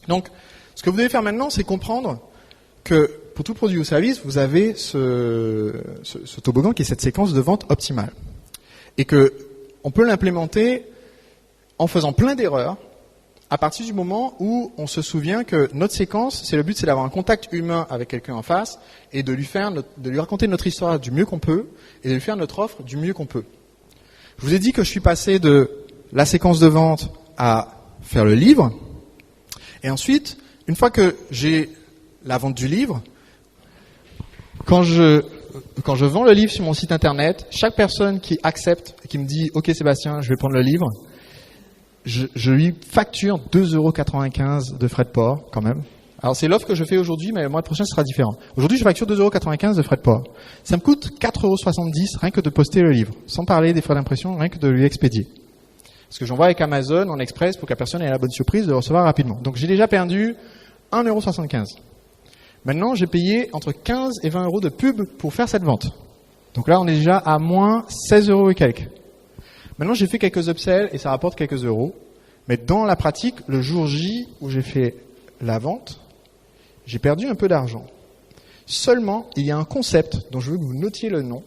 Donc, ce que vous devez faire maintenant, c'est comprendre que pour tout produit ou service, vous avez ce toboggan qui est cette séquence de vente optimale. Et que on peut l'implémenter en faisant plein d'erreurs à partir du moment où on se souvient que notre séquence, le but c'est d'avoir un contact humain avec quelqu'un en face et de lui raconter notre histoire du mieux qu'on peut et de lui faire notre offre du mieux qu'on peut. Je vous ai dit que je suis passé de la séquence de vente à faire le livre. Et ensuite, une fois que j'ai la vente du livre, quand je vends le livre sur mon site internet, chaque personne qui accepte, qui me dit « Ok Sébastien, je vais prendre le livre », je lui facture 2,95 € de frais de port quand même. Alors c'est l'offre que je fais aujourd'hui, mais le mois prochain ce sera différent. Aujourd'hui je facture 2,95 € de frais de port. Ça me coûte 4,70 € rien que de poster le livre, sans parler des frais d'impression, rien que de lui expédier. Parce que j'envoie avec Amazon en express pour que la personne ait la bonne surprise de le recevoir rapidement. Donc j'ai déjà perdu 1,75 €. Maintenant j'ai payé entre 15 et 20 € de pub pour faire cette vente. Donc là on est déjà à moins 16 € et quelques. Maintenant, j'ai fait quelques upsells et ça rapporte quelques euros. Mais dans la pratique, le jour J où j'ai fait la vente, j'ai perdu un peu d'argent. Seulement, il y a un concept dont je veux que vous notiez le nom,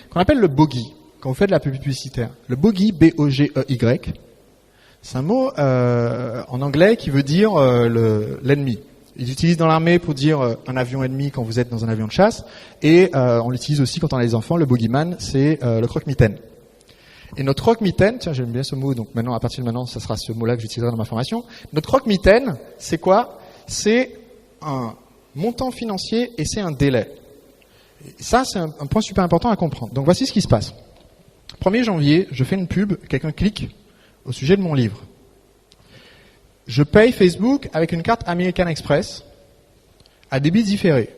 qu'on appelle le bogey, quand vous faites de la pub publicitaire. Le bogey, B-O-G-E-Y, c'est un mot en anglais qui veut dire l'ennemi. Ils l'utilisent dans l'armée pour dire un avion ennemi quand vous êtes dans un avion de chasse. Et on l'utilise aussi quand on a les enfants. Le bogeyman, c'est le croque-mitaine. Et notre croque-mitaine, tiens, j'aime bien ce mot, donc maintenant, à partir de maintenant, ça sera ce mot-là que j'utiliserai dans ma formation. Notre croque-mitaine, c'est quoi? C'est un montant financier et c'est un délai. Et ça, c'est un point super important à comprendre. Donc voici ce qui se passe. 1er janvier, je fais une pub, quelqu'un clique au sujet de mon livre. Je paye Facebook avec une carte American Express à débit différé.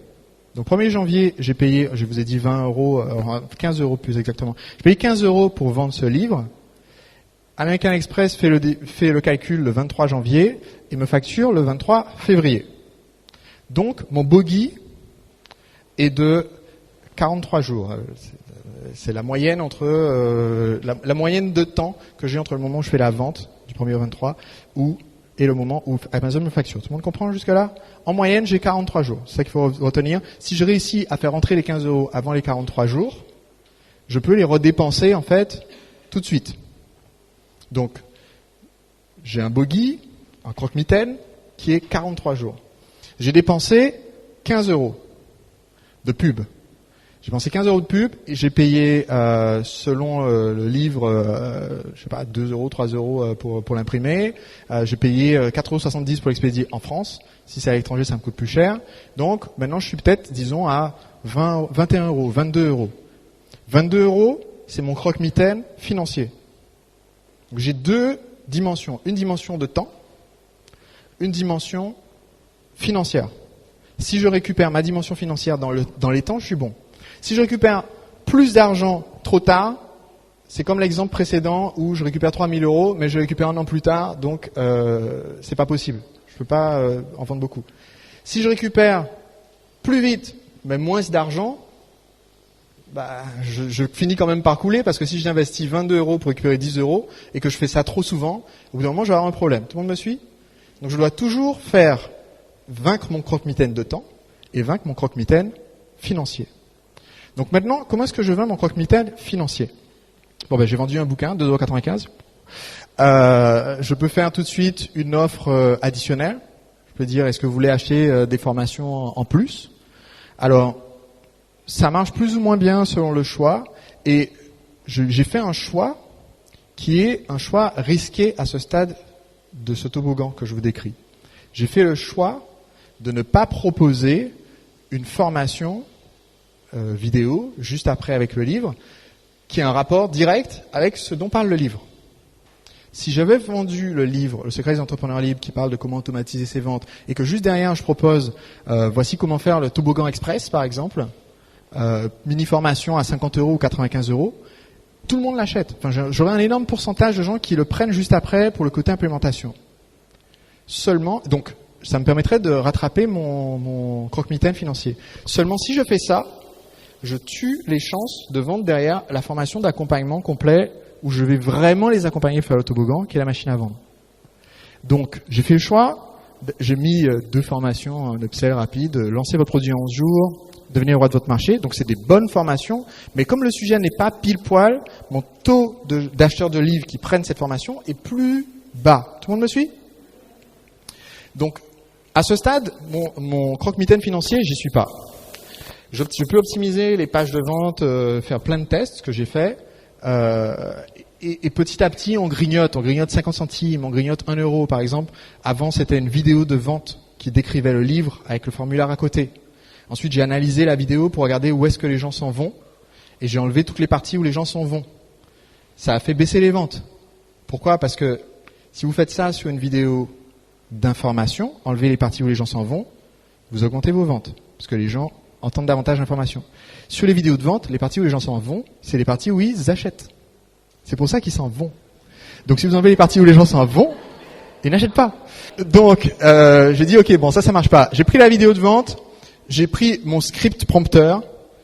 Donc 1er janvier, j'ai payé, je vous ai dit 20 €, 15 € plus exactement. J'ai payé 15 € pour vendre ce livre. American Express fait le calcul le 23 janvier et me facture le 23 février. Donc mon bogey est de 43 jours. C'est la moyenne entre la moyenne de temps que j'ai entre le moment où je fais la vente du 1er au 23 et le moment où Amazon me facture. Tout le monde comprend jusque-là? En moyenne, j'ai 43 jours. C'est ça qu'il faut retenir. Si je réussis à faire rentrer les 15 € avant les 43 jours, je peux les redépenser, en fait, tout de suite. Donc, j'ai un bogey, un croque-mitaine, qui est 43 jours. J'ai dépensé 15 € de pub. J'ai dépensé 15 € de pub et j'ai payé, selon le livre, je sais pas, 2 €, 3 € pour l'imprimer. J'ai payé 4,70 € pour l'expédier en France. Si c'est à l'étranger, ça me coûte plus cher. Donc, maintenant, je suis peut-être, disons, à 21 €, 22 €. 22 €, c'est mon croque-mitaine financier. Donc, j'ai deux dimensions. Une dimension de temps, une dimension financière. Si je récupère ma dimension financière dans les temps, je suis bon. Si je récupère plus d'argent trop tard, c'est comme l'exemple précédent où je récupère 3 000 €, mais je récupère un an plus tard, donc c'est pas possible. Je peux pas en vendre beaucoup. Si je récupère plus vite, mais moins d'argent, je finis quand même par couler, parce que si j'investis 22 € pour récupérer 10 € et que je fais ça trop souvent, au bout d'un moment, je vais avoir un problème. Tout le monde me suit? Donc je dois toujours vaincre mon croque-mitaine de temps et vaincre mon croque-mitaine financier. Donc maintenant, comment est-ce que je vends mon croque-mitaine financier? Bon, j'ai vendu un bouquin, 2,95 €. Je peux faire tout de suite une offre additionnelle. Je peux dire, est-ce que vous voulez acheter des formations en plus? Alors, ça marche plus ou moins bien selon le choix. Et j'ai fait un choix qui est un choix risqué à ce stade de ce toboggan que je vous décris. J'ai fait le choix de ne pas proposer une formation vidéo juste après avec le livre, qui a un rapport direct avec ce dont parle le livre. Si j'avais vendu le livre, Le secret des entrepreneurs libres, qui parle de comment automatiser ses ventes, et que juste derrière je propose, voici comment faire le toboggan express par exemple, mini formation à 50 € ou 95 €, tout le monde l'achète. Enfin, j'aurais un énorme pourcentage de gens qui le prennent juste après pour le côté implémentation. Seulement, donc, ça me permettrait de rattraper mon croque-mitaine financier. Seulement, si je fais ça, je tue les chances de vendre derrière la formation d'accompagnement complet où je vais vraiment les accompagner pour faire le toboggan, qui est la machine à vendre. Donc, j'ai fait le choix j'ai mis 2 formations, un upsell rapide, lancez votre produit en 11 jours, devenez roi de votre marché. Donc c'est des bonnes formations, mais comme le sujet n'est pas pile poil, mon taux d'acheteurs de livres qui prennent cette formation est plus bas. Tout le monde me suit? Donc à ce stade, mon croque-mitaine financier, j'y suis pas. Je peux optimiser les pages de vente, faire plein de tests, ce que j'ai fait. Et petit à petit, on grignote 50 centimes, on grignote 1 euro par exemple. Avant, c'était une vidéo de vente qui décrivait le livre avec le formulaire à côté. Ensuite, j'ai analysé la vidéo pour regarder où est-ce que les gens s'en vont. Et j'ai enlevé toutes les parties où les gens s'en vont. Ça a fait baisser les ventes. Pourquoi? Parce que si vous faites ça sur une vidéo d'information, enlevez les parties où les gens s'en vont, vous augmentez vos ventes. Parce que les gens entendent davantage d'informations. Sur les vidéos de vente, les parties où les gens s'en vont, c'est les parties où ils achètent. C'est pour ça qu'ils s'en vont. Donc si vous enlevez les parties où les gens s'en vont, ils n'achètent pas. Donc j'ai dit ok, bon ça marche pas. J'ai pris la vidéo de vente, j'ai pris mon script prompteur,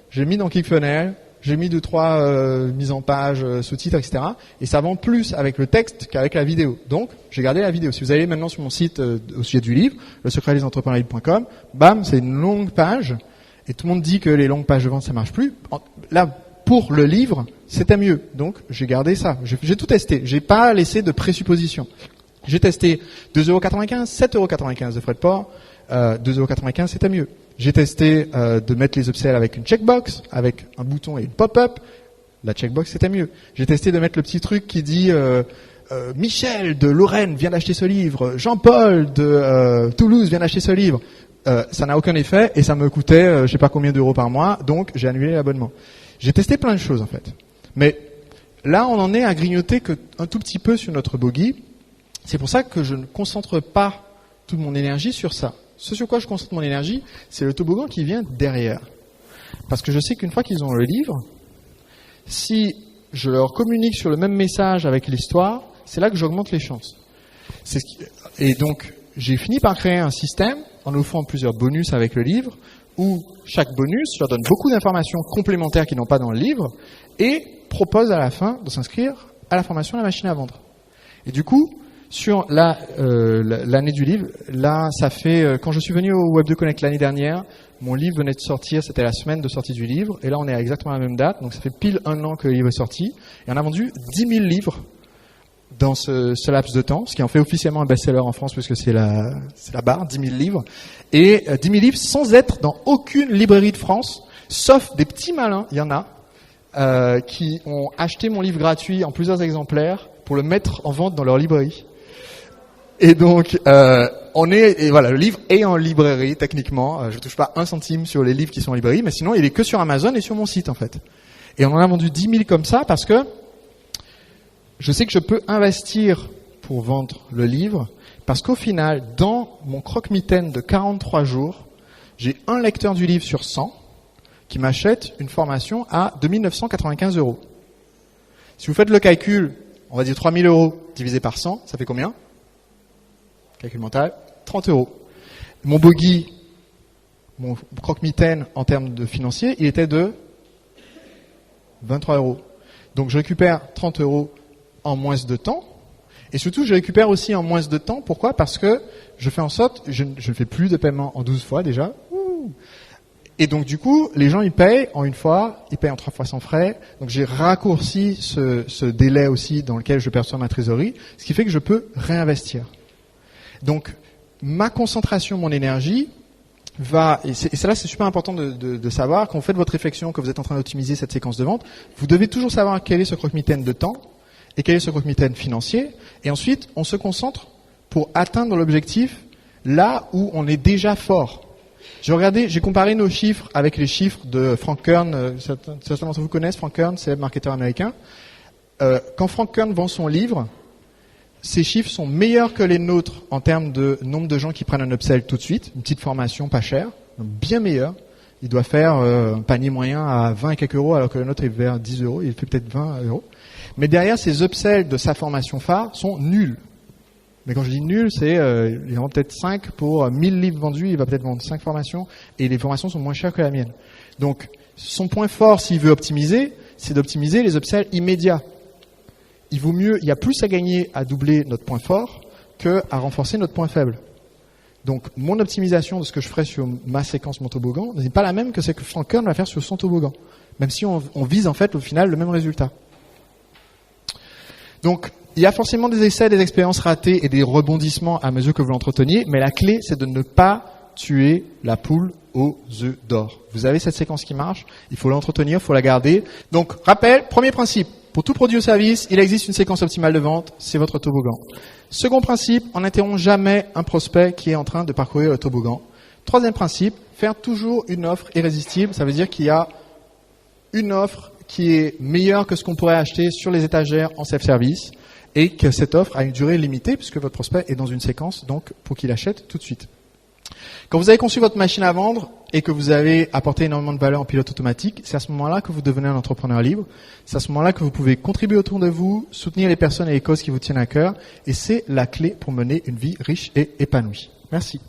j'ai mis dans ClickFunnels, j'ai mis 2-3 mises en page, sous-titres, etc. Et ça vend plus avec le texte qu'avec la vidéo. Donc j'ai gardé la vidéo. Si vous allez maintenant sur mon site au sujet du livre, lesecretdesentrepreneurslibre.com, bam, c'est une longue page. Et tout le monde dit que les longues pages de vente ça marche plus. Là, pour le livre, c'était mieux. Donc, j'ai gardé ça. J'ai tout testé. J'ai pas laissé de présuppositions. J'ai testé 2,95 €, 7,95 € de frais de port. 2,95 €, c'était mieux. J'ai testé de mettre les upsells avec une checkbox, avec un bouton et une pop-up. La checkbox, c'était mieux. J'ai testé de mettre le petit truc qui dit Michel de Lorraine vient d'acheter ce livre. Jean-Paul de Toulouse vient d'acheter ce livre. Ça n'a aucun effet et ça me coûtait je sais pas combien d'euros par mois. Donc, j'ai annulé l'abonnement. J'ai testé plein de choses en fait. Mais là, on en est à grignoter que un tout petit peu sur notre bogey. C'est pour ça que je ne concentre pas toute mon énergie sur ça. Ce sur quoi je concentre mon énergie, c'est le toboggan qui vient derrière. Parce que je sais qu'une fois qu'ils ont le livre, si je leur communique sur le même message avec l'histoire, c'est là que j'augmente les chances. Et donc, j'ai fini par créer un système en offrant plusieurs bonus avec le livre, où chaque bonus leur donne beaucoup d'informations complémentaires qu'ils n'ont pas dans le livre et propose à la fin de s'inscrire à la formation à la machine à vendre. Et du coup, sur l'année du livre, là, ça fait quand je suis venu au Web2 Connect l'année dernière, mon livre venait de sortir, c'était la semaine de sortie du livre, et là on est à exactement la même date, donc ça fait pile 1 an que le livre est sorti, et on a vendu 10 000 livres dans ce laps de temps, ce qui en fait officiellement un best-seller en France, puisque c'est la barre, 10 000 livres. Et 10 000 livres sans être dans aucune librairie de France, sauf des petits malins, il y en a, qui ont acheté mon livre gratuit en plusieurs exemplaires pour le mettre en vente dans leur librairie. Et donc, voilà, le livre est en librairie, techniquement. Je touche pas 1 centime sur les livres qui sont en librairie, mais sinon, il est que sur Amazon et sur mon site, en fait. Et on en a vendu 10 000 comme ça parce que je sais que je peux investir pour vendre le livre, parce qu'au final, dans mon croque-mitaine de 43 jours, j'ai un lecteur du livre sur 100 qui m'achète une formation à 2 995 €. Si vous faites le calcul, on va dire 3 000 € divisé par 100, ça fait combien? Calcul mental, 30 €. Mon bogey, mon croque-mitaine en termes de financier, il était de 23 €. Donc je récupère 30 € en moins de temps. Et surtout, je récupère aussi en moins de temps. Pourquoi? Parce que je fais en sorte, je ne fais plus de paiement en 12 fois déjà. Et donc du coup, les gens ils payent en 1 fois, ils payent en 3 fois sans frais. Donc j'ai raccourci ce délai aussi dans lequel je perçois ma trésorerie, ce qui fait que je peux réinvestir. Donc ma concentration, mon énergie va, et là c'est super important de savoir, quand vous faites votre réflexion, que vous êtes en train d'optimiser cette séquence de vente, vous devez toujours savoir quel est ce croque-mitaine de temps et quel est ce croque-mitaine financier. Et ensuite, on se concentre pour atteindre l'objectif là où on est déjà fort. J'ai comparé nos chiffres avec les chiffres de Frank Kern. Certains d'entre vous connaissent Frank Kern, c'est un marketeur américain. Quand Frank Kern vend son livre, ses chiffres sont meilleurs que les nôtres en termes de nombre de gens qui prennent un upsell tout de suite, une petite formation pas chère, bien meilleur. Il doit faire un panier moyen à 20 et quelques euros, alors que le nôtre est vers 10 €, il fait peut-être 20 €. Mais derrière, ces upsells de sa formation phare sont nuls. Mais quand je dis nul, c'est il vend peut-être 5 pour 1000 livres vendus, il va peut-être vendre 5 formations, et les formations sont moins chères que la mienne. Donc, son point fort, s'il veut optimiser, c'est d'optimiser les upsells immédiats. Il y a plus à gagner à doubler notre point fort que à renforcer notre point faible. Donc, mon optimisation de ce que je ferai sur ma séquence, mon toboggan, n'est pas la même que celle que Frank Kern va faire sur son toboggan. Même si on vise, en fait, au final, le même résultat. Donc, il y a forcément des essais, des expériences ratées et des rebondissements à mesure que vous l'entreteniez, mais la clé, c'est de ne pas tuer la poule aux œufs d'or. Vous avez cette séquence qui marche, il faut l'entretenir, il faut la garder. Donc, rappel, premier principe, pour tout produit ou service, il existe une séquence optimale de vente, c'est votre toboggan. Second principe, on n'interrompt jamais un prospect qui est en train de parcourir le toboggan. Troisième principe, faire toujours une offre irrésistible, ça veut dire qu'il y a une offre qui est meilleure que ce qu'on pourrait acheter sur les étagères en self-service et que cette offre a une durée limitée puisque votre prospect est dans une séquence donc pour qu'il achète tout de suite. Quand vous avez conçu votre machine à vendre et que vous avez apporté énormément de valeur en pilote automatique, c'est à ce moment-là que vous devenez un entrepreneur libre. C'est à ce moment-là que vous pouvez contribuer autour de vous, soutenir les personnes et les causes qui vous tiennent à cœur et c'est la clé pour mener une vie riche et épanouie. Merci.